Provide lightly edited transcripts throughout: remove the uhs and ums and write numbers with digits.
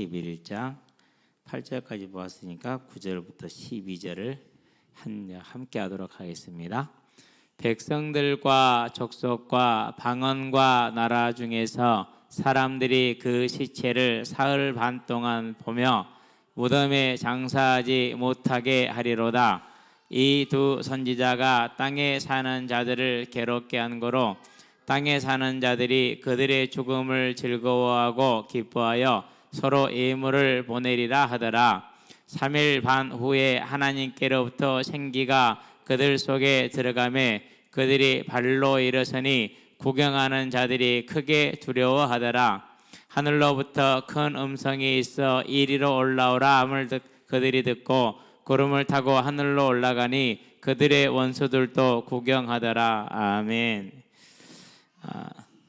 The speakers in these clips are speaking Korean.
11장 8절까지 보았으니까 9절부터 12절을 함께 하도록 하겠습니다. 백성들과 족속과 방언과 나라 중에서 사람들이 그 시체를 사흘 반 동안 보며 무덤에 장사하지 못하게 하리로다. 이 두 선지자가 땅에 사는 자들을 괴롭게 한 거로 땅에 사는 자들이 그들의 죽음을 즐거워하고 기뻐하여 서로 예물을 보내리라 하더라. 3일 반 후에 하나님께로부터 생기가 그들 속에 들어가매 그들이 발로 일어서니 구경하는 자들이 크게 두려워하더라. 하늘로부터 큰 음성이 있어 이리로 올라오라 함을 그들이 듣고 구름을 타고 하늘로 올라가니 그들의 원수들도 구경하더라. 아멘.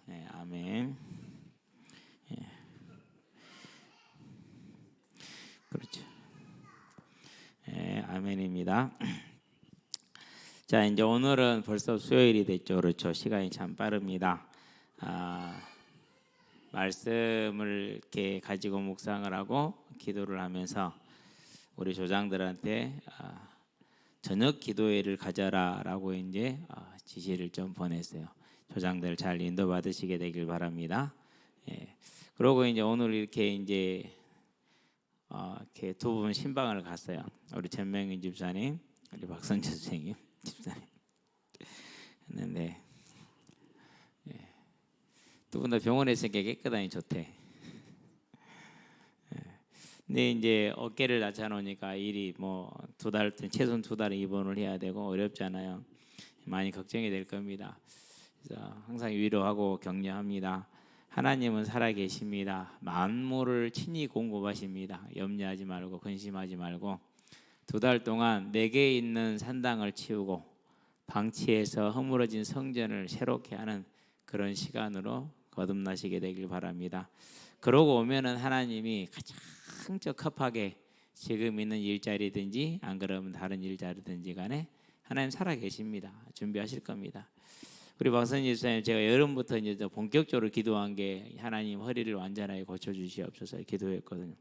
네, 아멘. 예. 그렇죠. 예, 아멘입니다. 자, 이제 오늘은 벌써 수요일이 됐죠. 그렇죠. 시간이 참 빠릅니다. 말씀을 이렇게 가지고 묵상을 하고 기도를 하면서 우리 조장들한테 저녁 기도회를 가져라라고 이제 지시를 좀 보냈어요. 조장들 잘 인도 받으시게 되길 바랍니다. 예. 그리고 이제 오늘 이렇게 이제 이렇게 두 분 신방을 갔어요. 우리 전명인 집사님, 우리 박선재 선생님 집사님 했는데 두 분 다 병원에 있으니까 깨끗하니 좋대. 근데 이제 어깨를 다쳐놓으니까 일이 뭐 최소한 두 달 입원을 해야 되고 어렵잖아요. 많이 걱정이 될 겁니다. 그래서 항상 위로하고 격려합니다. 하나님은 살아계십니다. 만물을 친히 공급하십니다. 염려하지 말고 근심하지 말고 두 달 동안 내게 있는 산당을 치우고 방치해서 허물어진 성전을 새롭게 하는 그런 시간으로 거듭나시게 되길 바랍니다. 그러고 오면은 하나님이 가장 적합하게 지금 있는 일자리든지 안 그러면 다른 일자리든지 간에 하나님 살아계십니다. 준비하실 겁니다. 우리 박선희 집사님, 제가 여름부터 이제 본격적으로 기도한 게 하나님 허리를 완전하게 고쳐주시옵소서 기도했거든요.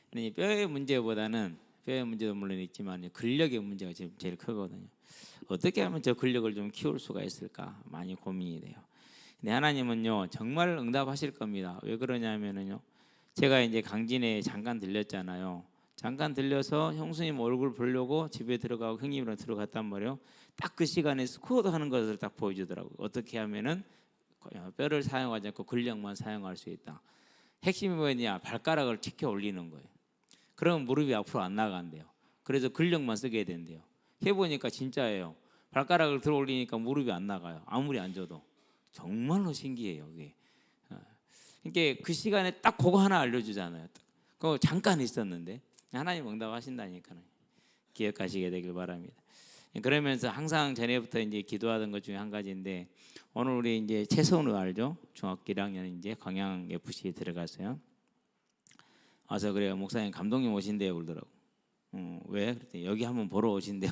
근데 뼈의 문제보다는 뼈의 문제도 물론 있지만 근력의 문제가 제일 크거든요. 어떻게 하면 저 근력을 좀 키울 수가 있을까 많이 고민이 돼요. 근데 하나님은요 정말 응답하실 겁니다. 왜 그러냐면은요 제가 이제 강진에 잠깐 들렸잖아요. 잠깐 들려서 형수님 얼굴 보려고 집에 들어가고 형님이랑 들어갔단 말이에요. 딱 그 시간에 스쿼트 하는 것을 딱 보여주더라고요. 어떻게 하면은 뼈를 사용하지 않고 근력만 사용할 수 있다. 핵심이 뭐냐? 발가락을 치켜 올리는 거예요. 그러면 무릎이 앞으로 안 나간대요. 그래서 근력만 쓰게 된대요. 해보니까 진짜예요. 발가락을 들어 올리니까 무릎이 안 나가요. 아무리 앉아도. 정말로 신기해요. 그게. 그러니까 그 시간에 딱 그거 하나 알려주잖아요. 그거 잠깐 있었는데 하나님 응답하신다니까요. 기억하시게 되길 바랍니다. 그러면서 항상 전에부터 이제 기도하던 것 중에 한 가지인데 오늘 우리 이제 최선우 알죠? 중학교 1학년 이제 광양 FC에 들어갔어요. 와서 그래요. 목사님 감독님 오신대요 그러더라고. 왜? 그랬더니 여기 한번 보러 오신대요.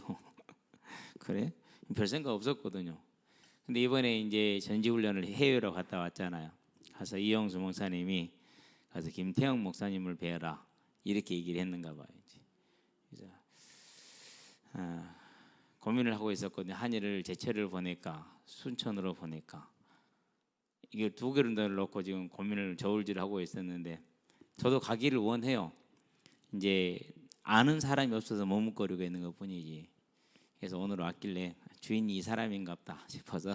그래? 별 생각 없었거든요. 근데 이번에 이제 전지훈련을 해외로 갔다 왔잖아요. 가서 이영수 목사님이 가서 김태형 목사님을 뵈라 이렇게 얘기를 했는가 봐요. 그래서 고민을 하고 있었거든요. 한일을 제철을 보낼까 순천으로 보낼까 이게 두 개를 넣고 지금 고민을 저울질 하고 있었는데 저도 가기를 원해요. 이제 아는 사람이 없어서 머뭇거리고 있는 것뿐이지. 그래서 오늘 왔길래 주인이 이 사람인갑다 싶어서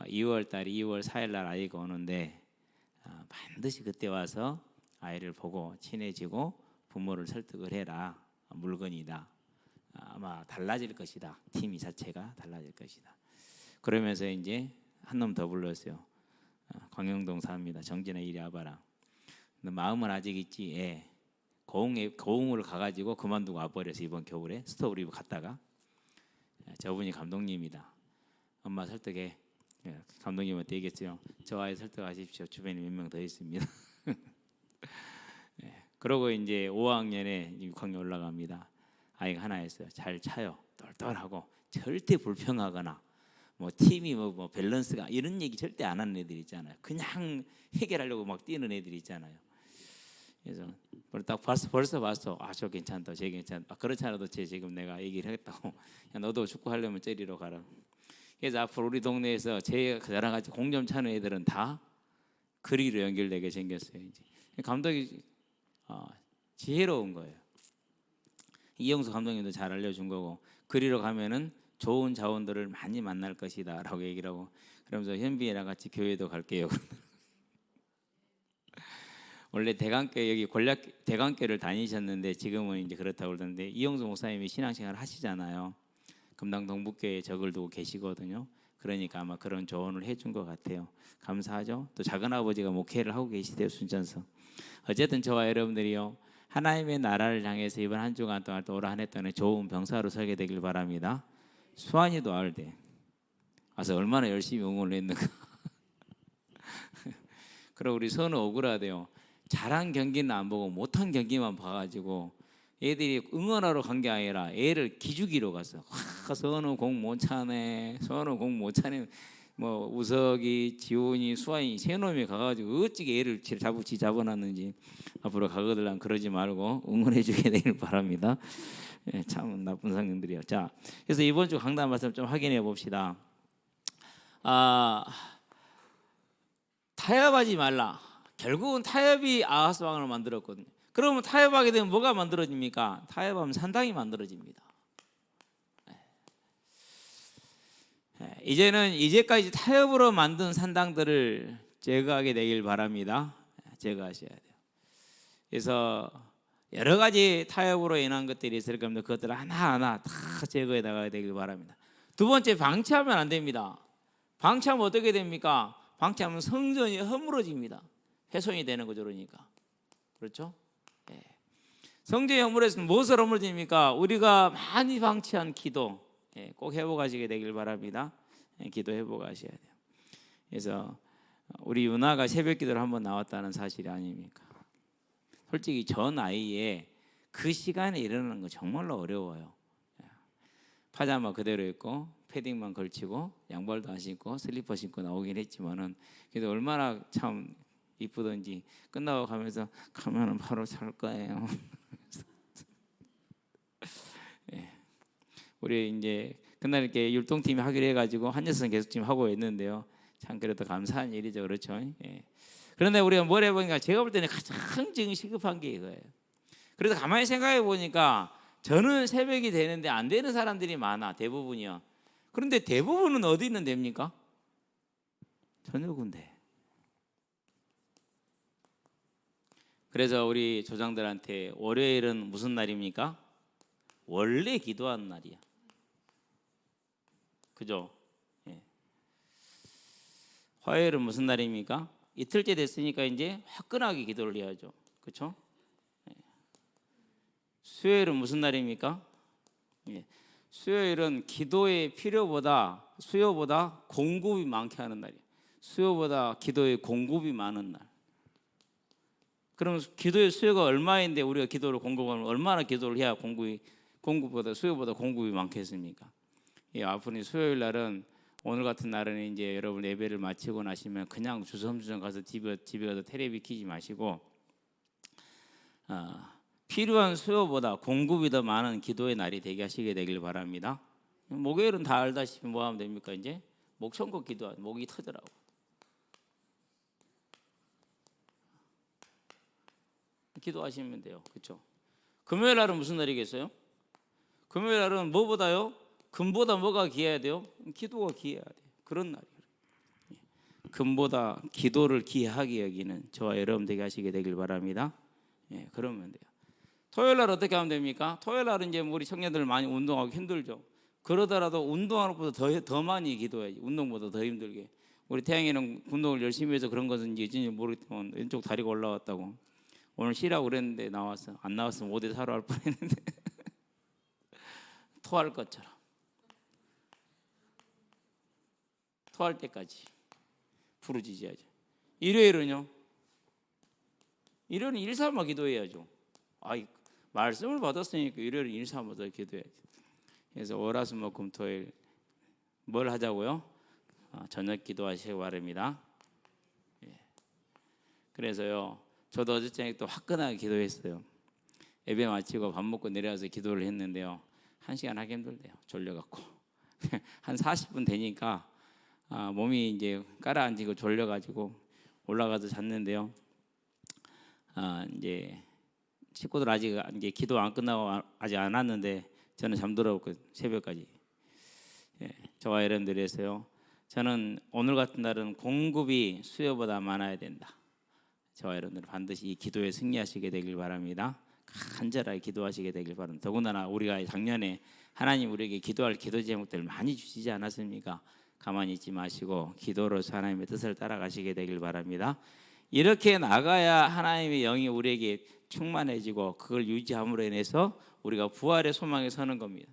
2월 4일 날 아이가 오는데 반드시 그때 와서 아이를 보고 친해지고 부모를 설득을 해라. 물건이다. 아마 달라질 것이다. 팀 이 자체가 달라질 것이다. 그러면서 이제 한 놈 더 불렀어요. 광영동 삽니다. 정진아 이리 와봐라. 근데 마음은 아직 있지. 예. 고흥으로 가가지고 그만두고 와버려서 이번 겨울에 스토브리브 갔다가 저분이 감독님이다. 엄마 설득해. 감독님한테 얘기했어요. 저 아이 설득하십시오. 주변에 몇 명 더 있습니다. 그러고 이제 5학년에 6학년 올라갑니다. 아이가 하나 있어요. 잘 차요. 똘똘하고 절대 불평하거나 뭐 팀이 뭐 밸런스가 이런 얘기 절대 안 하는 애들 있잖아요. 그냥 해결하려고 막 뛰는 애들 있잖아요. 그래서 딱 벌써 봤어. 저 괜찮다, 쟤 괜찮다. 그렇지 않아도 쟤 지금 내가 얘기를 했다고. 야, 너도 축구 하려면 저리로 가라. 그래서 앞으로 우리 동네에서 저랑 같이 공점 차는 애들은 다 그리로 연결되게 생겼어요. 이제 감독이 지혜로운 거예요. 이영수 감독님도 잘 알려준 거고, 그리로 가면은 좋은 자원들을 많이 만날 것이다라고 얘기를 하고, 그러면서 현빈이랑 같이 교회도 갈게요. 원래 대강교 여기 대강교를 다니셨는데 지금은 이제 그렇다고 그러던데, 이영수 목사님이 신앙생활 하시잖아요. 금당 동북교회에 적을 두고 계시거든요. 그러니까 아마 그런 조언을 해준 것 같아요. 감사하죠. 또 작은 아버지가 목회를 하고 계시대요, 순천서. 어쨌든 저와 여러분들이요, 하나님의 나라를 향해서 이번 한 주간 동안 또 올 한 해 동안 좋은 병사로 서게 되길 바랍니다. 수환이도 알대. 와서 얼마나 열심히 응원을 했는가. 그리고 우리 선우 억울하대요. 잘한 경기는 안 보고 못한 경기만 봐가지고 애들이 응원하러 간 게 아니라 애를 기죽이러 갔어. 선우 공 못 차네, 선우 공 못 차네. 뭐 우석이, 지훈이, 수환이 세 놈이 가가지고 어찌게 애를 잡아놨는지. 앞으로 가거들랑 그러지 말고 응원해주게 되길 바랍니다. 예, 참 나쁜 성령들이요. 자, 그래서 이번 주 강단 말씀 좀 확인해 봅시다. 타협하지 말라. 결국은 타협이 아하스 왕을 만들었거든요. 그러면 타협하게 되면 뭐가 만들어집니까? 타협하면 산당이 만들어집니다. 이제는 이제까지 타협으로 만든 산당들을 제거하게 되길 바랍니다. 제거하셔야 돼요. 그래서 여러 가지 타협으로 인한 것들이 있을 겁니다. 그것들을 하나하나 다 제거해 나가야 되길 바랍니다. 두 번째, 방치하면 안 됩니다. 방치하면 어떻게 됩니까? 방치하면 성전이 허물어집니다. 훼손이 되는 거죠. 그러니까. 그렇죠? 예. 성전이 허물어지면 무엇을 허물어집니까? 우리가 많이 방치한 기도, 꼭 회복하시게 되길 바랍니다. 기도 회복하셔야 돼요. 그래서 우리 유나가 새벽 기도를 한번 나왔다는 사실이 아닙니까? 솔직히 저 나이에 그 시간에 일어나는 거 정말로 어려워요. 파자마 그대로 입고 패딩만 걸치고 양발도 안 신고 슬리퍼 신고 나오긴 했지만은, 그래도 얼마나 참 이쁘던지 끝나고 가면서 가면은 바로 잘 거예요. 우리 이제 그날 이렇게 율동팀이 하기로 해가지고 한여선 계속 지금 하고 있는데요. 참 그래도 감사한 일이죠, 그렇죠? 그런데 우리가 뭘 해보니까 제가 볼 때는 가장 지금 시급한 게 이거예요. 그래서 가만히 생각해 보니까 저는 새벽이 되는데 안 되는 사람들이 많아, 대부분이요. 그런데 대부분은 어디 있는 데입니까? 저녁인데. 그래서 우리 조장들한테 월요일은 무슨 날입니까? 원래 기도하는 날이야. 그죠? 화요일은 무슨 날입니까? 이틀째 됐으니까 이제 화끈하게 기도를 해야죠. 그렇죠? 수요일은 무슨 날입니까? 수요일은 기도의 필요보다 수요보다 공급이 많게 하는 날이에요. 수요보다 기도의 공급이 많은 날. 그럼 기도의 수요가 얼마인데 우리가 기도를 공급하면 얼마나 기도를 해야 공급보다 수요보다 공급이 많겠습니까? 앞으로 수요일 날은, 오늘 같은 날은 이제 여러분 예배를 마치고 나시면 그냥 주섬주섬 가서 집에 가서 텔레비 켜지 마시고 필요한 수요보다 공급이 더 많은 기도의 날이 되게 하시게 되길 바랍니다. 목요일은 다 알다시피 뭐 하면 됩니까? 이제 목청껏 기도하는, 목이 터더라고. 기도하시면 돼요. 그렇죠? 금요일 날은 무슨 날이겠어요? 금요일 날은 뭐보다요? 금보다 뭐가 귀해야 돼요? 기도가 귀해야 돼요. 그런 날이에요. 금보다 기도를 귀하게 여기는 저와 여러분 되게 하시게 되길 바랍니다. 그러면 돼요. 토요일 날 어떻게 하면 됩니까? 토요일 날은 이제 우리 청년들 많이 운동하기 힘들죠. 그러더라도 운동하는 것보다 더 많이 기도해야지. 운동보다 더 힘들게. 우리 태양이는 운동을 열심히 해서 그런 것인지 모르겠지만 왼쪽 다리가 올라왔다고. 오늘 쉬라고 그랬는데 나왔어. 안 나왔으면 5대4로 할 뻔했는데 토할 것처럼. 토할 때까지 부르짖어야죠. 일요일은요? 일요일은 일삼아 기도해야죠. 말씀을 받았으니까 일요일은 일삼아서 기도해야죠. 그래서 월화수목금토일 뭘 하자고요? 저녁 기도하시기 바랍니다. 그래서요, 저도 어제 저녁에 또 화끈하게 기도했어요. 예배 마치고 밥 먹고 내려와서 기도를 했는데요. 1시간 하기 힘들대요. 졸려갖고 한 40분 되니까 몸이 이제 깔아앉히고 졸려가지고 올라가서 잤는데요. 이제 식구들 아직 이제 기도 안 끝나고 아직 안 왔는데 저는 잠들었고 새벽까지. 저와 여러분들이 했어요. 저는 오늘 같은 날은 공급이 수요보다 많아야 된다. 저와 여러분들 반드시 이 기도에 승리하시게 되길 바랍니다. 간절하게 기도하시게 되길 바랍니다. 더군다나 우리가 작년에 하나님 우리에게 기도할 기도 제목들 많이 주시지 않았습니까? 가만히 있지 마시고 기도로서 하나님의 뜻을 따라가시게 되길 바랍니다. 이렇게 나가야 하나님의 영이 우리에게 충만해지고 그걸 유지함으로 인해서 우리가 부활의 소망에 서는 겁니다.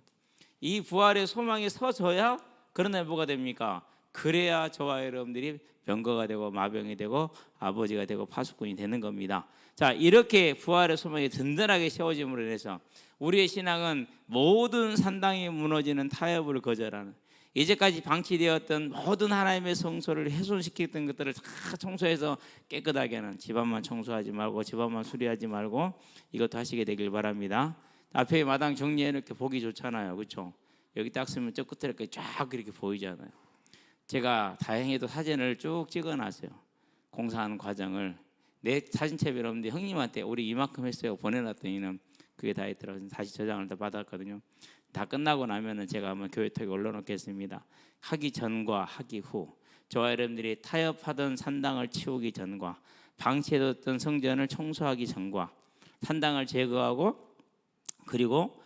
이 부활의 소망에 서져야 그러나 뭐가 됩니까? 그래야 저와 여러분들이 병거가 되고 마병이 되고 아버지가 되고 파수꾼이 되는 겁니다. 자, 이렇게 부활의 소망이 든든하게 세워짐으로 인해서 우리의 신앙은 모든 산당이 무너지는 타협을 거절하는, 이제까지 방치되었던 모든 하나님의 성소를 훼손시켰던 것들을 다 청소해서 깨끗하게 하는, 집안만 청소하지 말고 집안만 수리하지 말고 이것도 하시게 되길 바랍니다. 앞에 마당 정리해놓게 보기 좋잖아요, 그렇죠? 여기 딱 쓰면 저 끝에 이렇게 쫙 이렇게 보이잖아요. 제가 다행히도 사진을 쭉 찍어놨어요. 공사하는 과정을. 내 사진첩이 여러분들 형님한테 우리 이만큼 했어요 보내놨더니는 그게 다 있더라고요. 다시 저장을 다 받았거든요. 다 끝나고 나면은 제가 한번 교회톡에 올려놓겠습니다. 하기 전과 하기 후, 저와 여러분들이 타협하던 산당을 치우기 전과 방치해뒀던 성전을 청소하기 전과 산당을 제거하고 그리고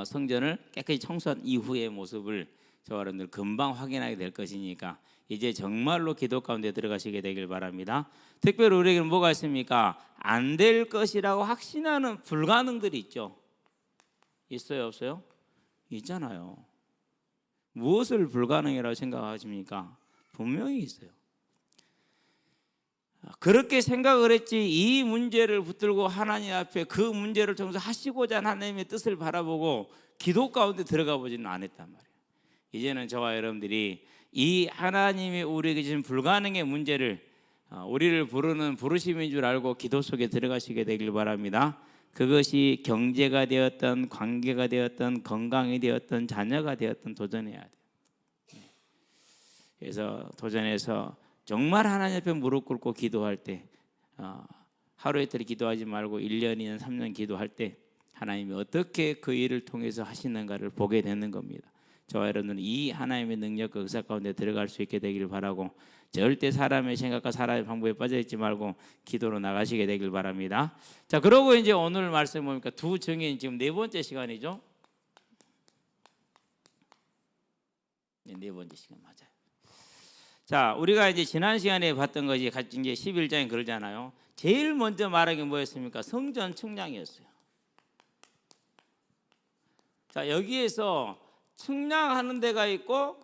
성전을 깨끗이 청소한 이후의 모습을 저와 여러분들 금방 확인하게 될 것이니까 이제 정말로 기도 가운데 들어가시게 되길 바랍니다. 특별히 우리에게는 뭐가 있습니까? 안 될 것이라고 확신하는 불가능들이 있죠. 있어요, 없어요? 있잖아요. 무엇을 불가능이라고 생각하십니까? 분명히 있어요. 그렇게 생각을 했지 이 문제를 붙들고 하나님 앞에 그 문제를 청소하시고자 하나님의 뜻을 바라보고 기도 가운데 들어가 보지는 않았단 말이에요. 이제는 저와 여러분들이 이 하나님이 우리에게 주신 불가능의 문제를 우리를 부르는 부르심인 줄 알고 기도 속에 들어가시게 되길 바랍니다. 그것이 경제가 되었던 관계가 되었던 건강이 되었던 자녀가 되었던 도전해야 돼요. 그래서 도전해서 정말 하나님 앞에 무릎 꿇고 기도할 때 하루 이틀 기도하지 말고 1년, 2년, 3년 기도할 때 하나님이 어떻게 그 일을 통해서 하시는가를 보게 되는 겁니다. 저와 여러분은 이 하나님의 능력과 역사 가운데 들어갈 수 있게 되길 바라고 절대 사람의 생각과 사람의 방법에 빠져있지 말고 기도로 나가시게 되길 바랍니다. 자, 그러고 이제 오늘 말씀 보니까 두 증인 지금 네 번째 시간이죠. 네 번째 시간 맞아요. 자, 우리가 이제 지난 시간에 봤던 것이 같이 이제 11장에 그러잖아요. 제일 먼저 말한 게 뭐였습니까? 성전 측량이었어요. 자, 여기에서 측량하는 데가 있고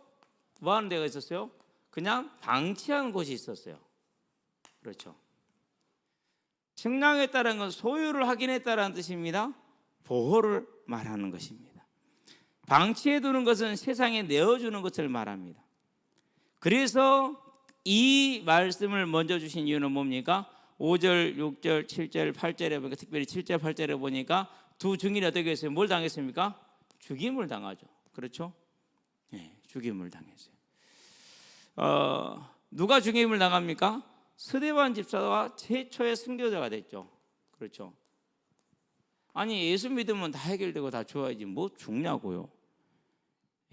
뭐 하는 데가 있었어요? 그냥 방치하는 곳이 있었어요. 그렇죠. 측량했다는 건 소유를 확인했다는 뜻입니다. 보호를 말하는 것입니다. 방치해두는 것은 세상에 내어주는 것을 말합니다. 그래서 이 말씀을 먼저 주신 이유는 뭡니까? 5절, 6절, 7절, 8절에 보니까 특별히 7절, 8절에 보니까 두 증인이 어떻게 했어요? 뭘 당했습니까? 죽임을 당하죠. 그렇죠? 네, 죽임을 당했어요. 누가 죽임을 당합니까? 스데반 집사가 최초의 순교자가 됐죠. 그렇죠? 아니 예수 믿으면 다 해결되고 다 좋아야지 뭐 죽냐고요.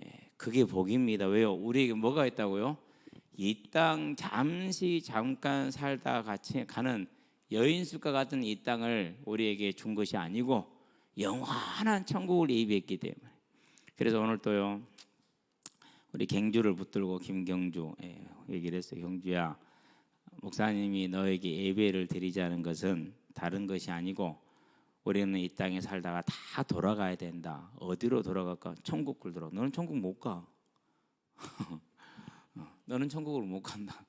예, 그게 복입니다. 왜요? 우리에게 뭐가 있다고요? 이 땅 잠깐 살다 같이 가는 여인숙과 같은 이 땅을 우리에게 준 것이 아니고 영원한 천국을 예비했기 때문에. 그래서 오늘 또요 우리 경주를 붙들고 김경주 얘기를 했어요. 경주야, 목사님이 너에게 예배를 드리자는 것은 다른 것이 아니고 우리는 이 땅에 살다가 다 돌아가야 된다. 어디로 돌아갈까? 천국을 돌아. 너는 천국 못 가. 너는 천국을 못 간다.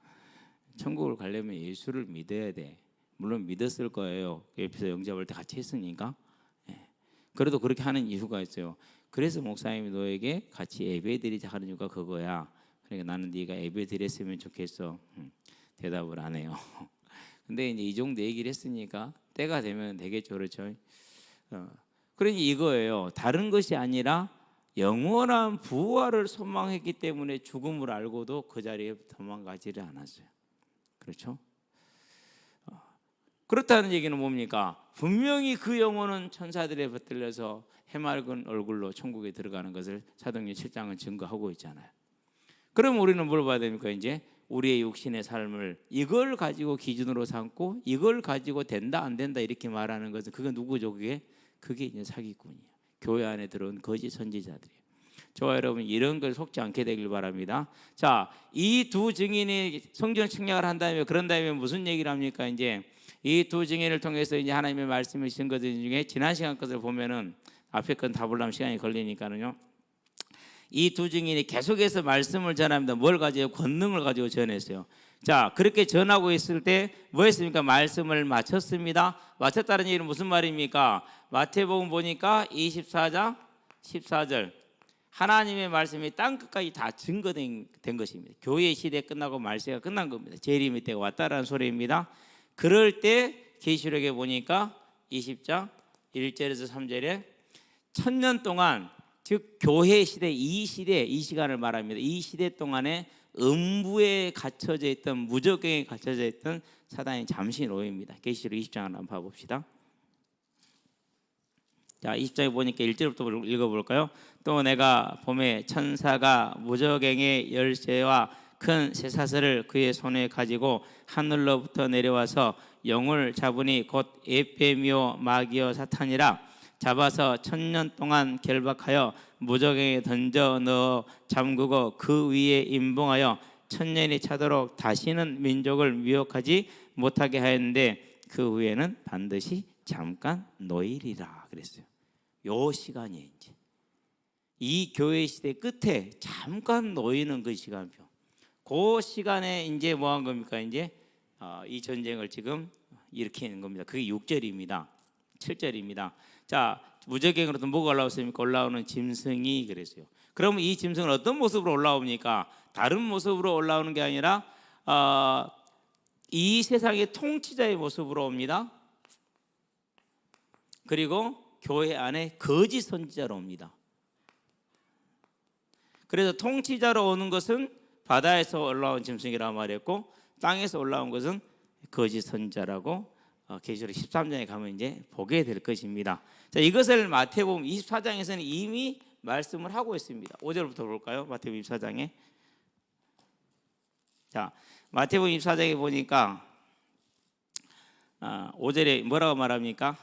천국을 가려면 예수를 믿어야 돼. 물론 믿었을 거예요. 옆에서 영접할 때 같이 했으니까. 그래도 그렇게 하는 이유가 있어요. 그래서 목사님이 너에게 같이 예배드리자 하는 이유가 그거야. 그러니까 나는 네가 예배드렸으면 좋겠어. 대답을 안 해요. 근데 이제 이 정도 얘기를 했으니까 때가 되면 되겠죠, 그렇죠? 그러니 이거예요. 다른 것이 아니라 영원한 부활을 소망했기 때문에 죽음을 알고도 그 자리에 도망가지를 않았어요. 그렇죠? 그렇다는 얘기는 뭡니까? 분명히 그 영혼은 천사들에 붙들려서 해맑은 얼굴로 천국에 들어가는 것을 사도행전 7장은 증거하고 있잖아요. 그럼 우리는 뭘 봐야 됩니까? 이제 우리의 육신의 삶을 이걸 가지고 기준으로 삼고 이걸 가지고 된다 안 된다 이렇게 말하는 것은 그게 누구죠? 그게 이제 사기꾼이에요. 교회 안에 들어온 거짓 선지자들이에요. 저와 여러분 이런 걸 속지 않게 되길 바랍니다. 자, 이 두 증인이 성경 측량을 한다면 그런 다음에 무슨 얘기를 합니까? 이제 이 두 증인을 통해서 이제 하나님의 말씀을 주신 것들 중에 지난 시간 것을 보면은 앞에 건 다 보려면 시간이 걸리니까는요. 이 두 증인이 계속해서 말씀을 전합니다. 뭘 가지고? 권능을 가지고 전했어요. 자, 그렇게 전하고 있을 때 뭐 했습니까? 말씀을 마쳤습니다. 마쳤다는 얘기는 무슨 말입니까? 마태복음 보니까 24장 14절 하나님의 말씀이 땅끝까지 다 증거된 것입니다. 교회 시대 끝나고 말세가 끝난 겁니다. 재림의 때가 왔다라는 소리입니다. 그럴 때 계시록에 보니까 20장 1절에서 3절에 1000년 동안 즉 교회 시대 이 시간을 말합니다. 이 시대 동안에 음부에 갇혀져 있던 무저갱에 갇혀져 있던 사단이 잠시 놓입니다. 계시록 20장을 한번 봐봅시다. 자, 20장에 보니까 1절부터 읽어볼까요? 또 내가 봄에 천사가 무저갱의 열쇠와 큰 쇠사슬을 그의 손에 가지고 하늘로부터 내려와서 영을 잡으니 곧 에페미오 마귀어 사탄이라 잡아서 1000년 동안 결박하여 무저갱에 던져 넣어 잠그고 그 위에 임봉하여 1000년이 차도록 다시는 민족을 미혹하지 못하게 하였는데 그 후에는 반드시 잠깐 놓이리라 그랬어요. 요 시간이 이제 이 교회 시대 끝에 잠깐 놓이는 그 시간표. 그 시간에 이제 뭐 한 겁니까? 이제 이 전쟁을 지금 일으키는 겁니다. 그게 6절입니다. 7절입니다. 자, 무저갱으로도 뭐가 올라왔습니까? 올라오는 짐승이 그랬어요. 그러면 이 짐승은 어떤 모습으로 올라옵니까? 다른 모습으로 올라오는 게 아니라 이 세상의 통치자의 모습으로 옵니다. 그리고 교회 안에 거짓 선지자로 옵니다. 그래서 통치자로 오는 것은 바다에서 올라온 짐승이라고 말했고 땅에서 올라온 것은 거짓 선지자라고 계시록 13장에 가면 이제 보게 될 것입니다. 자, 이것을 마태복음 24장에서는 이미 말씀을 하고 있습니다. 5절부터 볼까요? 마태복음 24장에. 자, 마태복음 24장에 보니까 5절에 뭐라고 말합니까?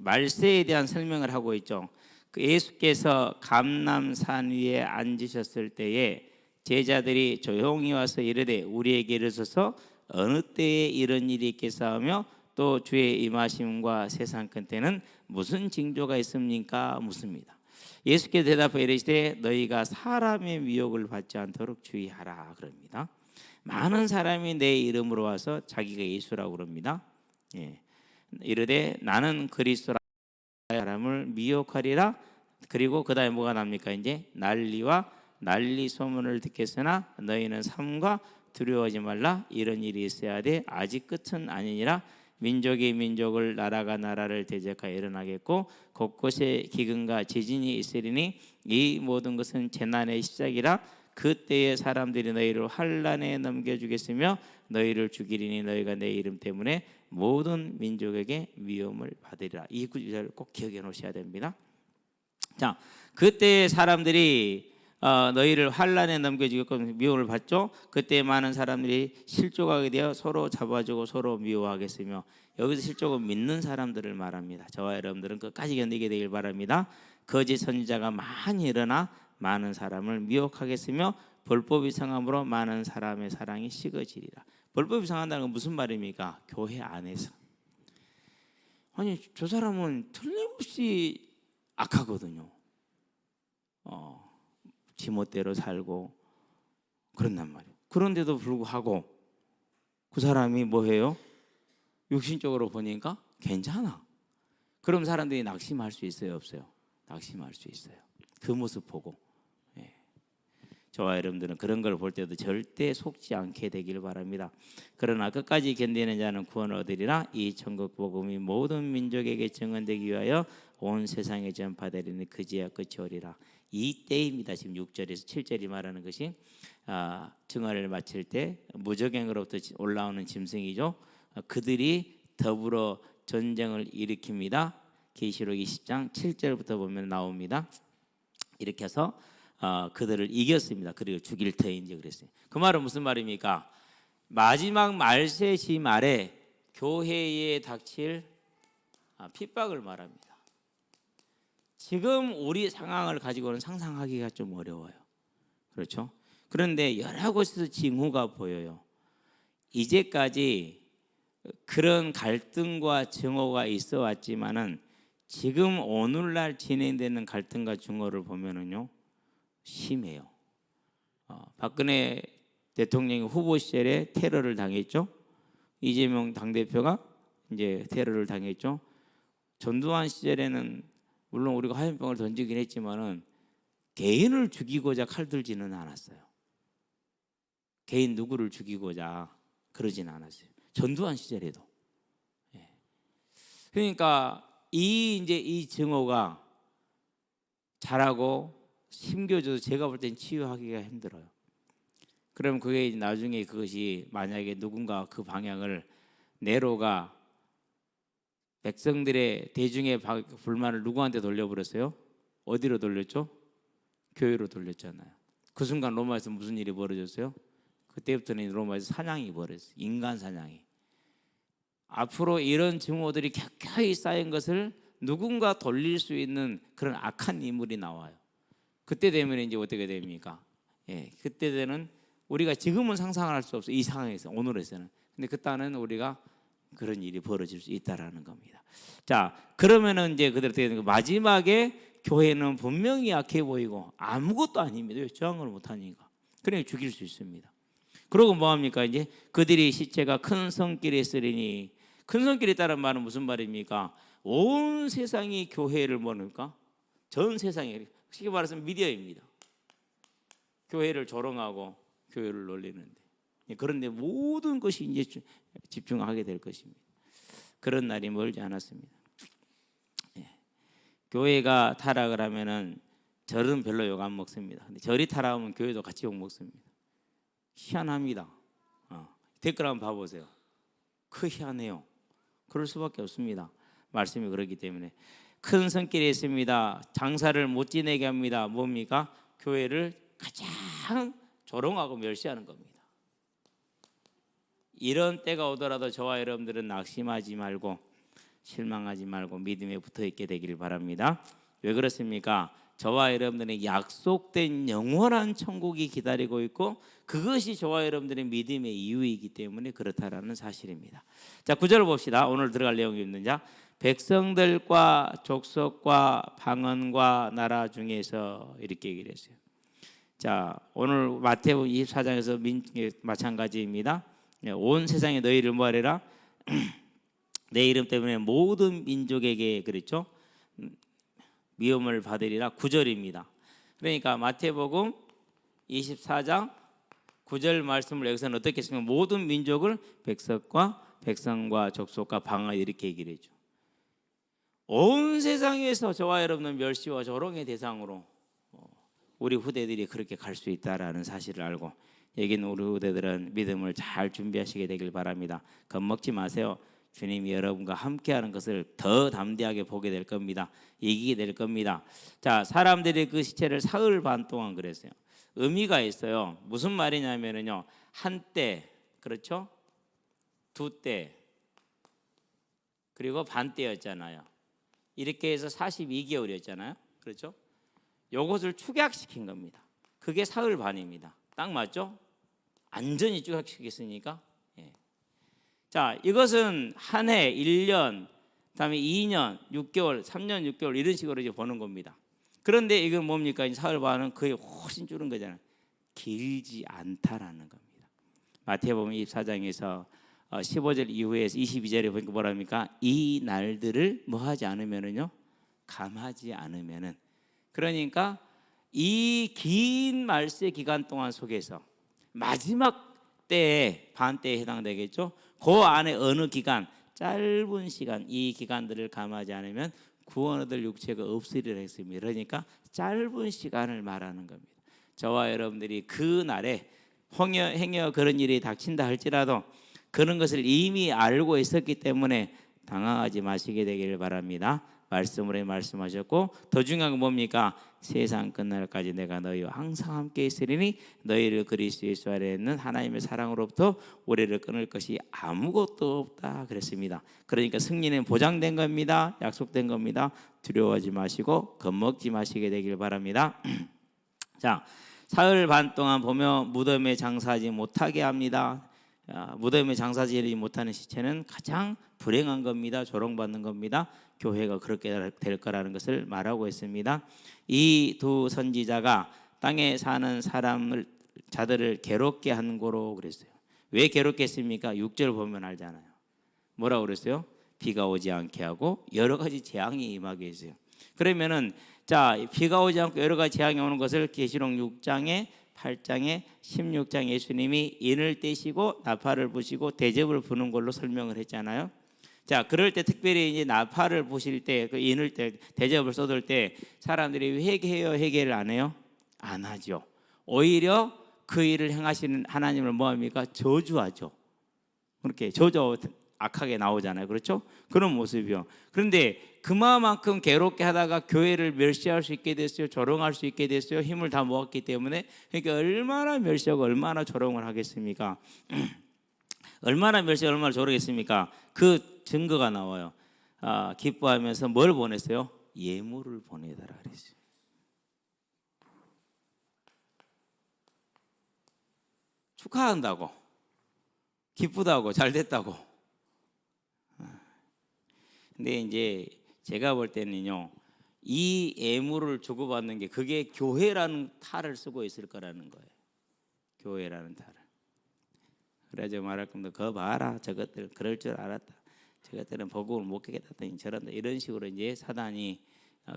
말세에 대한 설명을 하고 있죠. 그 예수께서 감람산 위에 앉으셨을 때에 제자들이 조용히 와서 이르되 우리에게 이르소서 어느 때에 이런 일이 있겠사오며 또 주의 임하심과 세상 끝에는 무슨 징조가 있습니까? 묻습니다. 예수께서 대답하여 이르시되 너희가 사람의 미혹을 받지 않도록 주의하라 그럽니다. 많은 사람이 내 이름으로 와서 자기가 예수라고 그럽니다. 이르되 나는 그리스도라 사람을 미혹하리라. 그리고 그 다음에 뭐가 납니까? 이제 난리와 난리 소문을 듣겠으나 너희는 삼가 두려워하지 말라. 이런 일이 있어야 돼. 아직 끝은 아니니라. 민족이 민족을 나라가 나라를 대적하여 일어나겠고 곳곳에 기근과 지진이 있으리니 이 모든 것은 재난의 시작이라. 그때에 사람들이 너희를 환난에 넘겨주겠으며 너희를 죽이리니 너희가 내 이름 때문에 모든 민족에게 미움을 받으리라. 이 구절을 꼭 기억해 놓으셔야 됩니다. 자, 그때에 사람들이 너희를 환난에 넘겨주겠고 미움을 받죠. 그때 많은 사람들이 실족하게 되어 서로 잡아주고 서로 미워하겠으며 여기서 실족은 믿는 사람들을 말합니다. 저와 여러분들은 끝까지 견디게 되길 바랍니다. 거짓 선지자가 많이 일어나 많은 사람을 미혹하겠으며 불법이 성함으로 많은 사람의 사랑이 식어지리라. 불법이 성한다는 건 무슨 말입니까? 교회 안에서. 아니 저 사람은 틀림없이 악하거든요. 지멋대로 살고 그런단 말이에요. 그런데도 불구하고 그 사람이 뭐해요? 육신적으로 보니까 괜찮아. 그럼 사람들이 낙심할 수 있어요? 없어요? 낙심할 수 있어요. 그 모습 보고. 저와 여러분들은 그런 걸 볼 때도 절대 속지 않게 되길 바랍니다. 그러나 끝까지 견디는 자는 구원을 얻으리라. 이 천국 복음이 모든 민족에게 증언되기 위하여 온 세상에 전파되리니 그제야 끝이 오리라. 이 때입니다. 지금 6절에서 7절이 말하는 것이 증언을 마칠 때 무적행으로부터 올라오는 짐승이죠. 그들이 더불어 전쟁을 일으킵니다. 계시록 20장 7절부터 보면 나옵니다. 이렇게 해서 그들을 이겼습니다. 그리고 죽일 터인지 그랬어요. 그 말은 무슨 말입니까? 마지막 말세 시말에 교회에 닥칠 핍박을 말합니다. 지금 우리 상황을 가지고는 상상하기가 좀 어려워요. 그렇죠? 그런데 여러 곳에서 징후가 보여요. 이제까지 그런 갈등과 증오가 있어 왔지만은 지금 오늘날 진행되는 갈등과 증오를 보면은요 심해요. 박근혜 대통령이 후보 시절에 테러를 당했죠. 이재명 당대표가 이제 테러를 당했죠. 전두환 시절에는 물론 우리가 화염병을 던지긴 했지만은 개인을 죽이고자 칼 들지는 않았어요. 개인 누구를 죽이고자 그러지는 않았어요. 전두환 시절에도. 그러니까 이 증오가 자라고 심겨져도 제가 볼 땐 치유하기가 힘들어요. 그럼 그게 나중에 그것이 만약에 누군가 그 방향을 네로가 백성들의 대중의 불만을 누구한테 돌려버렸어요? 어디로 돌렸죠? 교회로 돌렸잖아요. 그 순간 로마에서 무슨 일이 벌어졌어요? 그때부터는 로마에서 사냥이 벌어졌어요. 인간 사냥이. 앞으로 이런 증오들이 켜켜이 쌓인 것을 누군가 돌릴 수 있는 그런 악한 인물이 나와요. 그때 되면 이제 어떻게 됩니까? 그때 되는 우리가 지금은 상상을 할 수 없어요. 이 상황에서 오늘에서는. 근데 그때는 우리가 그런 일이 벌어질 수 있다라는 겁니다. 자, 그러면은 이제 그대로 되는 거 마지막에 교회는 분명히 약해 보이고 아무것도 아닙니다. 왜 저항을 못 하니까. 그러니까 죽일 수 있습니다. 그러고 뭐 합니까? 이제 그들이 시체가 큰 성길에 있으리니 큰 성길에 있다는 말은 무슨 말입니까? 온 세상이 교회를 뭐니까? 전 세상에 쉽게 말해서 미디어입니다. 교회를 조롱하고 교회를 놀리는데 그런데 모든 것이 이제 집중하게 될 것입니다. 그런 날이 멀지 않았습니다. 교회가 타락을 하면은 절은 별로 욕 안 먹습니다. 근데 절이 타락하면 교회도 같이 욕 먹습니다. 희한합니다. 댓글 한번 봐보세요. 그 희한해요. 그럴 수밖에 없습니다. 말씀이 그렇기 때문에 큰 손길이 있습니다. 장사를 못 지내게 합니다. 뭡니까? 교회를 가장 조롱하고 멸시하는 겁니다. 이런 때가 오더라도 저와 여러분들은 낙심하지 말고 실망하지 말고 믿음에 붙어 있게 되기를 바랍니다. 왜 그렇습니까? 저와 여러분들의 약속된 영원한 천국이 기다리고 있고 그것이 저와 여러분들의 믿음의 이유이기 때문에 그렇다라는 사실입니다. 자, 9절 봅시다. 오늘 들어갈 내용이 있는 자 백성들과 족속과 방언과 나라 중에서 이렇게 얘기를 했어요. 자, 오늘 마태복음 24장에서 마찬가지입니다. 온 세상에 너희를 뭐하리라? 내 이름 때문에 모든 민족에게 그랬죠. 미움을 받으리라. 9절입니다. 그러니까 마태복음 24장 9절 말씀을 여기서는 어떻게 했습니까? 모든 민족을 백성과 족속과 방언 이렇게 얘기를 했죠. 온 세상에서 저와 여러분은 멸시와 조롱의 대상으로 우리 후대들이 그렇게 갈 수 있다라는 사실을 알고 여기는 우리 후대들은 믿음을 잘 준비하시게 되길 바랍니다. 겁먹지 마세요. 주님이 여러분과 함께하는 것을 더 담대하게 보게 될 겁니다. 이기게 될 겁니다. 자, 사람들이 그 시체를 사흘 반 동안 그랬어요. 의미가 있어요. 무슨 말이냐면요, 한때, 그렇죠? 두 때, 그리고 반 때였잖아요. 이렇게 해서 42개월이었잖아요. 그렇죠? 요것을 축약시킨 겁니다. 그게 사흘 반입니다. 딱 맞죠? 완전히 축약시켰으니까. 자, 이것은 한 해, 1년, 그다음에 2년, 6개월, 3년, 6개월 이런 식으로 이제 보는 겁니다. 그런데 이건 뭡니까? 사흘 반은 거의 훨씬 줄은 거잖아요. 길지 않다라는 겁니다. 마태복음 24장에서 15절 이후에서 22절에 보니까 뭐랍니까? 이 날들을 뭐 하지 않으면은요? 감하지 않으면은. 그러니까 이 긴 말세 기간 동안 속에서 마지막 때에 반때에 해당되겠죠. 그 안에 어느 기간, 짧은 시간, 이 기간들을 감하지 않으면 구원 얻을 육체가 없으리라 했습니다. 그러니까 짧은 시간을 말하는 겁니다. 저와 여러분들이 그 날에 행여 그런 일이 닥친다 할지라도 그런 것을 이미 알고 있었기 때문에 당황하지 마시게 되기를 바랍니다. 말씀으로 말씀하셨고, 더 중요한 건 뭡니까? 세상 끝날까지 내가 너희와 항상 함께 있으리니 너희를 그리스도 예수 안에 있는 하나님의 사랑으로부터 우리를 끊을 것이 아무것도 없다 그랬습니다. 그러니까 승리는 보장된 겁니다. 약속된 겁니다. 두려워하지 마시고 겁먹지 마시게 되길 바랍니다. 자, 사흘 반 동안 보며 무덤에 장사하지 못하게 합니다. 무덤에 장사하지 못하는 시체는 가장 불행한 겁니다. 조롱받는 겁니다. 교회가 그렇게 될 거라는 것을 말하고 있습니다. 이 두 선지자가 땅에 사는 자들을 괴롭게 한 거로 그랬어요. 왜 괴롭게 했습니까? 6절 보면 알잖아요. 뭐라고 그랬어요? 비가 오지 않게 하고 여러 가지 재앙이 임하게 했어요. 그러면은 자, 비가 오지 않고 여러 가지 재앙이 오는 것을 계시록 6장에 8장에 16장에 예수님이 인을 떼시고 나팔을 부시고 대접을 부는 걸로 설명을 했잖아요. 자, 그럴 때 특별히 이제 나팔을 부실 때, 그 인을 때, 대접을 쏟을 때 사람들이 회개해요, 회개를 안 해요? 안 하죠. 오히려 그 일을 행하시는 하나님을 뭐합니까? 저주하죠. 그렇게 저주 악하게 나오잖아요. 그렇죠? 그런 모습이요. 그런데 그만큼 괴롭게 하다가 교회를 멸시할 수 있게 됐어요. 조롱할 수 있게 됐어요. 힘을 다 모았기 때문에. 그러니까 얼마나 멸시하고 얼마나 조롱을 하겠습니까? 얼마나 멸시하고 얼마나 조롱했습니까? 그 증거가 나와요. 기뻐하면서 뭘 보냈어요? 예물을 보내달라 그랬어요. 축하한다고, 기쁘다고, 잘 됐다고. 근데 이제 제가 볼 때는요, 이 예물을 주고받는 게 그게 교회라는 탈을 쓰고 있을 거라는 거예요. 교회라는 탈을. 그래서 말할 겁니다. 거 봐라, 저것들 그럴 줄 알았다. 저것들은 복음을 못 깨닫더니 저런다. 이런 식으로 이제 사단이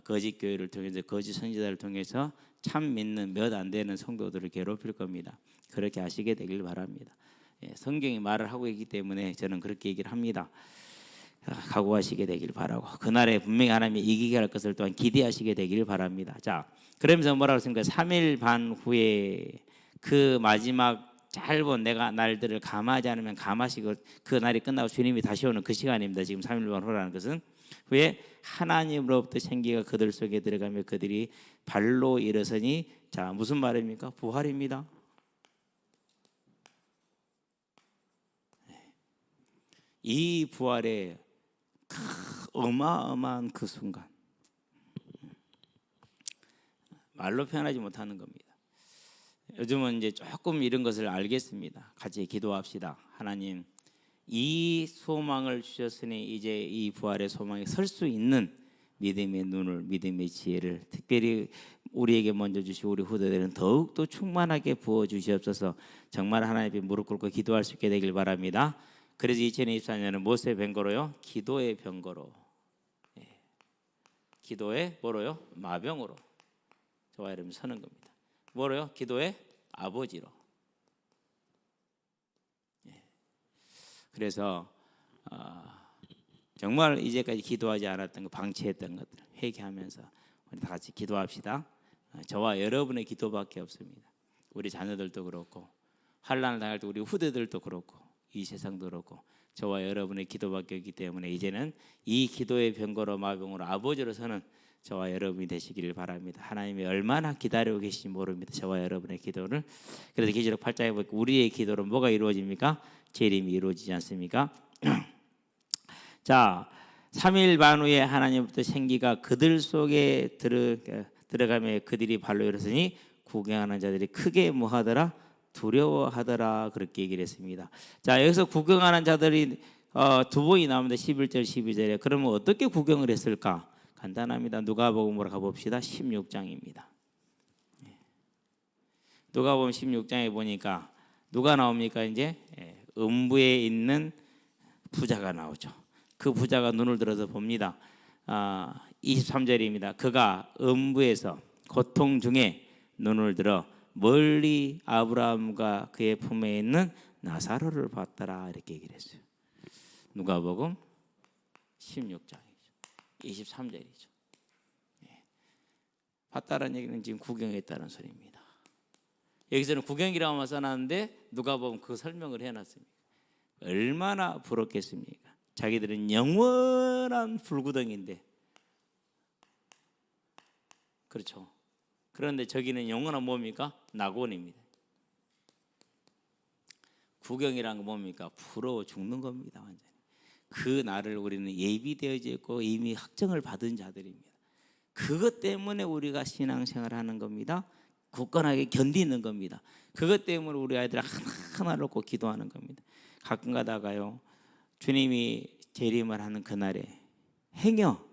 거짓 교회를 통해서 거짓 선지자를 통해서 참 믿는 몇 안 되는 성도들을 괴롭힐 겁니다. 그렇게 하시게 되길 바랍니다. 성경이 말을 하고 있기 때문에 저는 그렇게 얘기를 합니다. 각오하시게 되길 바라고, 그날에 분명히 하나님이 이기게 할 것을 또한 기대하시게 되길 바랍니다. 자, 그러면서 뭐라고 했습니까? 3일 반 후에 그 마지막 짧은 내가 날들을 감하지 않으면 감하시고, 그 날이 끝나고 주님이 다시 오는 그 시간입니다. 지금 3일 반 후라는 것은 후에 하나님으로부터 생기가 그들 속에 들어가며 그들이 발로 일어서니, 자, 무슨 말입니까? 부활입니다. 이 부활의 어마어마한 그 순간, 말로 표현하지 못하는 겁니다. 요즘은 이제 조금 이런 것을 알겠습니다. 같이 기도합시다. 하나님, 이 소망을 주셨으니 이제 이 부활의 소망에 설 수 있는 믿음의 눈을, 믿음의 지혜를 특별히 우리에게 먼저 주시고 우리 후대들은 더욱더 충만하게 부어주시옵소서. 정말 하나님 앞에 무릎 꿇고 기도할 수 있게 되길 바랍니다. 그래서 2024년은 무엇의 병거로요? 기도의 병거로. 기도의 뭐로요? 마병으로 저와 여러분 서는 겁니다. 뭐로요? 기도의 아버지로. 그래서 정말 이제까지 기도하지 않았던 거, 방치했던 것들 회개하면서 우리 다 같이 기도합시다. 저와 여러분의 기도밖에 없습니다. 우리 자녀들도 그렇고 환난을 당할 때 우리 후대들도 그렇고 이 세상도 그렇고 저와 여러분의 기도밖에 없기 때문에 이제는 이 기도의 병거로 마병으로 아버지로 서는 저와 여러분이 되시기를 바랍니다. 하나님이 얼마나 기다리고 계신지 모릅니다. 저와 여러분의 기도를. 그래서 계시록 8장에 보니까 우리의 기도로 뭐가 이루어집니까? 재림이 이루어지지 않습니까? 자, 3일 반 후에 하나님부터 생기가 그들 속에 들어가며 그들이 발로 일어서니 구경하는 자들이 크게 뭐하더라? 두려워하더라. 그렇게 얘기를 했습니다. 자, 여기서 구경하는 자들이 두 번이 나옵니다. 11절 12절에. 그러면 어떻게 구경을 했을까? 간단합니다. 누가복음으로 가봅시다. 16장입니다. 누가복음 16장에 보니까 누가 나옵니까? 이제 음부에 있는 부자가 나오죠. 그 부자가 눈을 들어서 봅니다. 23절입니다. 그가 음부에서 고통 중에 눈을 들어 멀리 아브라함과 그의 품에 있는 나사로를 봤더라 이렇게 얘기를 했어요. 누가복음 16장이죠. 23절이죠. 봤다는 얘기는 지금 구경했다는 소리입니다. 여기서는 구경이라고만 써놨는데 누가복음 그 설명을 해놨습니다. 얼마나 부럽겠습니까? 자기들은 영원한 불구덩인데, 그렇죠. 그런데 저기는 영원한 뭡니까? 낙원입니다. 구경이란 건 뭡니까? 부러워 죽는 겁니다. 완전히. 그 날을 우리는 예비되어져 있고 이미 확정을 받은 자들입니다. 그것 때문에 우리가 신앙생활을 하는 겁니다. 굳건하게 견디는 겁니다. 그것 때문에 우리 아이들 하나하나 놓고 기도하는 겁니다. 가끔 가다가요, 주님이 재림을 하는 그날에 행여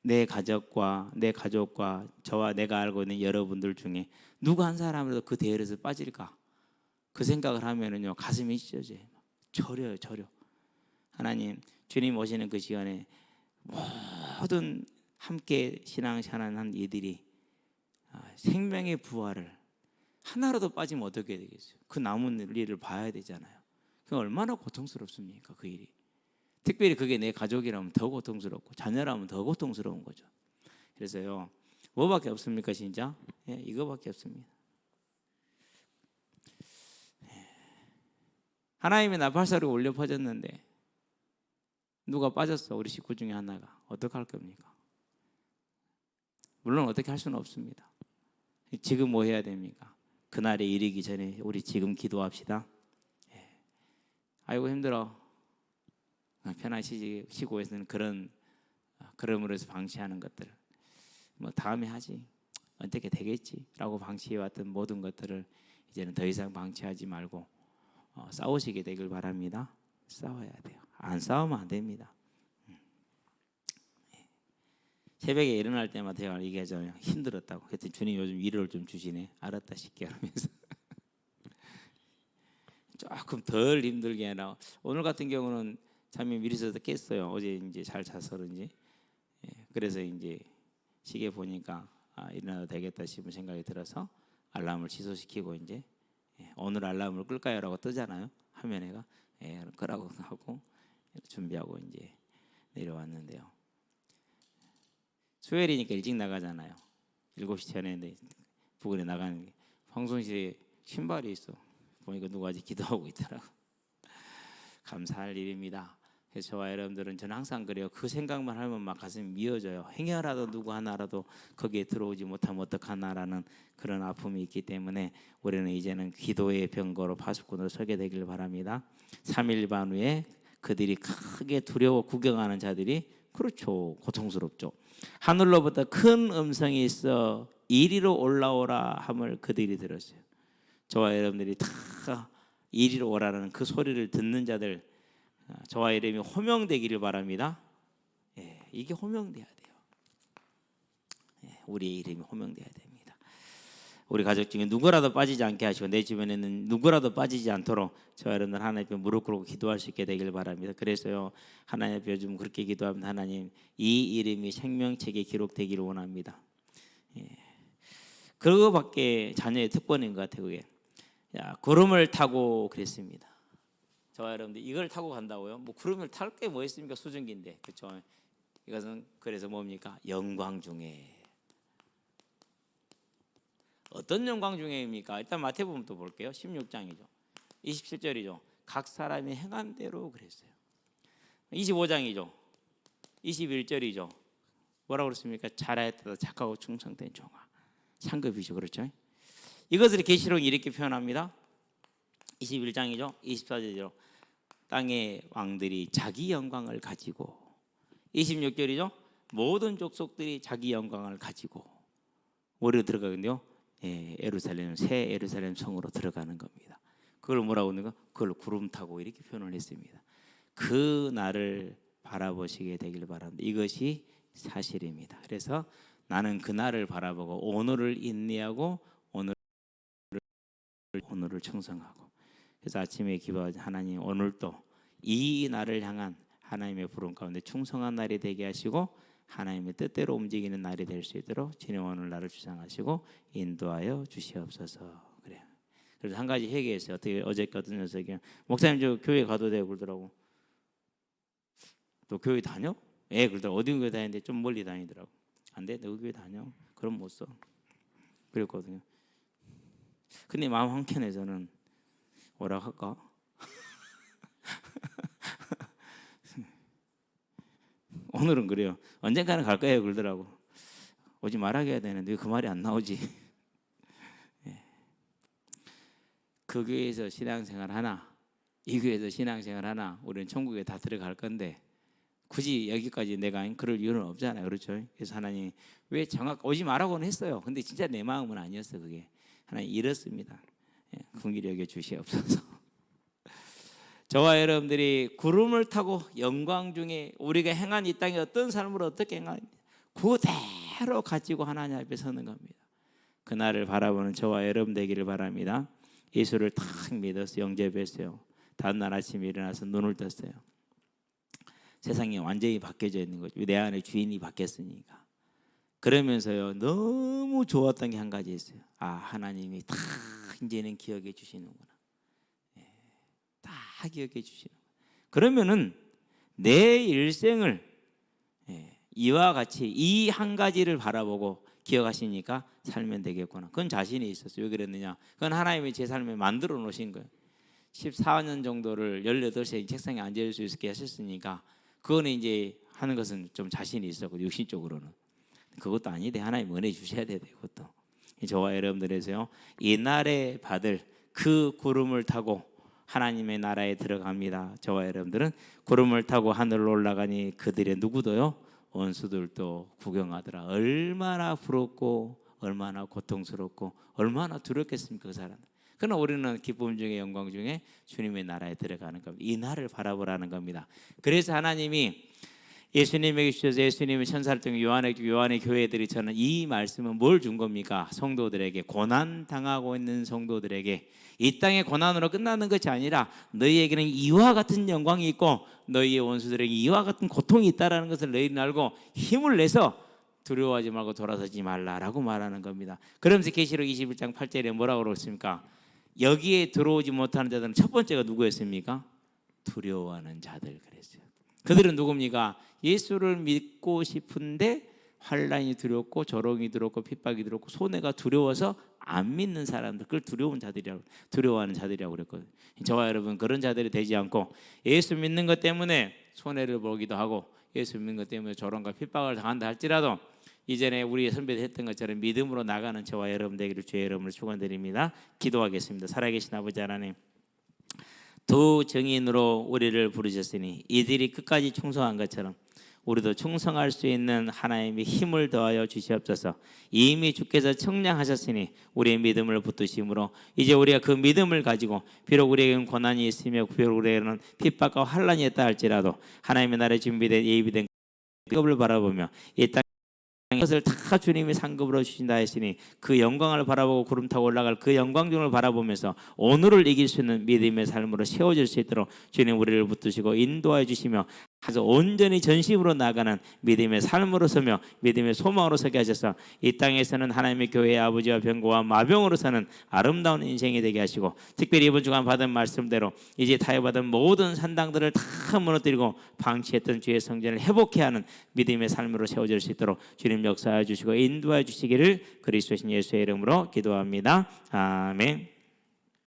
내 가족과 저와 내가 알고 있는 여러분들 중에 누구 한 사람이라도 그 대열에서 빠질까, 그 생각을 하면은요 가슴이 찢어져요. 저려요. 하나님, 주님 오시는 그 시간에 모든 함께 신앙생활하는 이들이 생명의 부활을 하나라도 빠지면 어떻게 되겠어요? 그 남은 일을 봐야 되잖아요. 그 얼마나 고통스럽습니까? 그 일이. 특별히 그게 내 가족이라면 더 고통스럽고 자녀라면 더 고통스러운 거죠. 그래서요, 뭐밖에 없습니까 진짜? 이거밖에 없습니다. 하나님의 나팔소리가 울려 퍼졌는데 누가 빠졌어? 우리 식구 중에 하나가. 어떡할 겁니까? 물론 어떻게 할 수는 없습니다. 지금 뭐 해야 됩니까? 그날에 이르기 전에 우리 지금 기도합시다. 아이고 힘들어. 편하게 쉬고 있는 그럼으로 해서 방치하는 것들, 뭐 다음에 하지, 어떻게 되겠지라고 방치해왔던 모든 것들을 이제는 더 이상 방치하지 말고 싸우시게 되길 바랍니다. 싸워야 돼요. 안 싸우면 안 됩니다. 새벽에 일어날 때마다 제가 얘기하잖아요. 힘들었다고. 그랬더니 주님 요즘 위로를 좀 주시네. 알았다 싶게 하면서 조금 덜 힘들게 해라. 오늘 같은 경우는 잠이 미리 있어서 깼어요. 어제 이제 잘 자서 그런지. 그래서 이제 시계 보니까 일어나도 되겠다 싶은 생각이 들어서 알람을 취소시키고 이제 오늘 알람을 끌까요라고 뜨잖아요. 화면에가 끄라고 하고 준비하고 이제 내려왔는데요. 수요일이니까 일찍 나가잖아요. 7시 전에 부근에 나가는 게 황송실에 신발이 있어. 보니까 누가 아직 기도하고 있더라고. 감사할 일입니다. 그래서 저와 여러분들은 저는 항상 그래요. 그 생각만 하면 막 가슴이 미어져요. 행여라도 누구 하나라도 거기에 들어오지 못하면 어떡하나라는 그런 아픔이 있기 때문에 우리는 이제는 기도의 병거로 파수꾼으로 서게 되길 바랍니다. 3일 반 후에 그들이 크게 두려워 구경하는 자들이, 그렇죠, 고통스럽죠. 하늘로부터 큰 음성이 있어 이리로 올라오라 함을 그들이 들었어요. 저와 여러분들이 다 이리로 오라는 그 소리를 듣는 자들, 저와 이름이 호명되기를 바랍니다. 이게 호명돼야 돼요. 우리의 이름이 호명돼야 됩니다. 우리 가족 중에 누구라도 빠지지 않게 하시고 내 주변에는 누구라도 빠지지 않도록 저와 여러분들 하나님 앞에 무릎 꿇고 기도할 수 있게 되길 바랍니다. 그래서요, 하나님 앞에 요즘 그렇게 기도합니다. 하나님, 이 이름이 생명책에 기록되기를 원합니다. 그거밖에 자녀의 특권인 것 같아요. 그게 구름을 타고 그랬습니다. 저와 여러분들 이걸 타고 간다고요? 뭐 구름을 탈 게 뭐 있습니까? 수증기인데, 그렇죠? 이것은 그래서 뭡니까? 영광 중에. 어떤 영광 중에입니까? 일단 마태복음도 볼게요. 16장이죠. 27절이죠. 각 사람이 행한 대로 그랬어요. 25장이죠. 21절이죠. 뭐라고 그랬습니까? 잘하였다 착하고 충성된 종아. 상급이죠. 그렇죠? 이것을 계시록이 이렇게 표현합니다. 21장이죠. 24절이죠. 땅의 왕들이 자기 영광을 가지고. 26절이죠. 모든 족속들이 자기 영광을 가지고 어디로 들어가거든요? 예루살렘, 새 예루살렘 성으로 들어가는 겁니다. 그걸 뭐라고 하는가? 그걸 구름 타고 이렇게 표현을 했습니다. 그 날을 바라보시게 되길 바랍니다. 이것이 사실입니다. 그래서 나는 그 날을 바라보고 오늘을 인내하고 오늘을 청성하고, 그래서 아침에 기도하자. 하나님, 오늘도 이 날을 향한 하나님의 부름 가운데 충성한 날이 되게 하시고 하나님의 뜻대로 움직이는 날이 될 수 있도록 주님 오늘 나를 주장하시고 인도하여 주시옵소서. 그래요. 그래서 한 가지 회개했어요. 어떻게 어저께 어떤 녀석이 목사님 저 교회 가도 되고 그러더라고. 너 교회 다녀? 예, 그러더라고. 어디 교회 다니는데 좀 멀리 다니더라고. 안 돼, 너 교회 다녀? 그럼 못 써. 그랬거든요. 근데 마음 한켠에서는 뭐라 할까? 오늘은 그래요. 언젠가는 갈 거예요. 그러더라고. 오지 말라고 해야 되는데 왜 그 말이 안 나오지? 예. 그 교회에서 신앙생활 하나, 이 교회에서 신앙생활 하나, 우리는 천국에 다 들어갈 건데 굳이 여기까지 내가 그럴 이유는 없잖아요. 그렇죠? 그래서 하나님 왜 정확 오지 말라고는 했어요. 근데 진짜 내 마음은 아니었어. 그게 하나님 이렇습니다. 예, 긍휼히 여겨 주시옵소서. 저와 여러분들이 구름을 타고 영광 중에 우리가 행한 이 땅에 어떤 삶을 어떻게 행하는지 그대로 가지고 하나님 앞에 서는 겁니다. 그날을 바라보는 저와 여러분 되기를 바랍니다. 예수를 탁 믿어서 영접했어요. 다음날 아침에 일어나서 눈을 떴어요. 세상이 완전히 바뀌어져 있는 거죠. 내 안에 주인이 바뀌었으니까. 그러면서요 너무 좋았던 게 한 가지 있어요. 아, 하나님이 다 이제는 기억해 주시는구나. 다 기억해 주시는. 그러면은 내 일생을 이와 같이 이 한 가지를 바라보고 기억하시니까 살면 되겠구나. 그건 자신이 있었어요. 왜 그랬느냐? 그건 하나님이 제 삶에 만들어 놓으신 거예요. 14년 정도를 18세 책상에 앉을 수 있게 하셨으니까 그거는 이제 하는 것은 좀 자신이 있었고 육신적으로는 그것도 아닌데 하나님 은혜 주셔야 돼요. 그것도 저와 여러분들에서요 이 날에 받을 그 구름을 타고 하나님의 나라에 들어갑니다. 저와 여러분들은 구름을 타고 하늘로 올라가니 그들의 누구도요 원수들도 구경하더라. 얼마나 부럽고 얼마나 고통스럽고 얼마나 두렵겠습니까 그 사람. 그러나 우리는 기쁨 중에 영광 중에 주님의 나라에 들어가는 겁니다. 이 날을 바라보라는 겁니다. 그래서 하나님이 예수님에게 주셔서 예수님의 천사를 통해 요한의 교회들이 저는 이 말씀은 뭘 준 겁니까? 성도들에게 고난 당하고 있는 성도들에게 이 땅의 고난으로 끝나는 것이 아니라 너희에게는 이와 같은 영광이 있고 너희의 원수들에게 이와 같은 고통이 있다라는 것을 너희는 알고 힘을 내서 두려워하지 말고 돌아서지 말라라고 말하는 겁니다. 그러면서 계시록 21장 8절에 뭐라고 그랬습니까? 여기에 들어오지 못하는 자들은 첫 번째가 누구였습니까? 두려워하는 자들 그랬어요. 그들은 누굽니까? 예수를 믿고 싶은데 환난이 두렵고 조롱이 두렵고 핍박이 두렵고 손해가 두려워서 안 믿는 사람들, 그걸 두려워하는 자들이라고 그랬거든요. 저와 여러분 그런 자들이 되지 않고 예수 믿는 것 때문에 손해를 보기도 하고 예수 믿는 것 때문에 조롱과 핍박을 당한다 할지라도 이전에 우리 선배들 했던 것처럼 믿음으로 나가는 저와 여러분 되기를 주의 이름으로 축원드립니다. 기도하겠습니다. 살아계신 아버지 하나님, 두 증인으로 우리를 부르셨으니 이들이 끝까지 충성한 것처럼 우리도 충성할 수 있는 하나님의 힘을 더하여 주시옵소서. 이미 주께서 청량하셨으니 우리의 믿음을 붙드심으로 이제 우리가 그 믿음을 가지고 비록 우리에게는 고난이 있으며 비록 우리에게는 핍박과 환난이 있다 할지라도 하나님의 나라에 준비된 예비된 급을 바라보며 이 땅 것을 다 주님이 상급으로 주신다 했으니 그 영광을 바라보고 구름 타고 올라갈 그 영광중을 바라보면서 오늘을 이길 수 있는 믿음의 삶으로 세워질 수 있도록 주님 우리를 붙드시고 인도해 주시며 아주 온전히 전심으로 나가는 믿음의 삶으로 서며 믿음의 소망으로 서게 하셔서 이 땅에서는 하나님의 교회의 아버지와 병고와 마병으로 서는 아름다운 인생이 되게 하시고 특별히 이번 주간 받은 말씀대로 이제 타협받은 모든 산당들을 다 무너뜨리고 방치했던 주의 성전을 회복해 하는 믿음의 삶으로 세워질 수 있도록 주님 역사해 주시고 인도해 주시기를 그리스도신 예수의 이름으로 기도합니다. 아멘.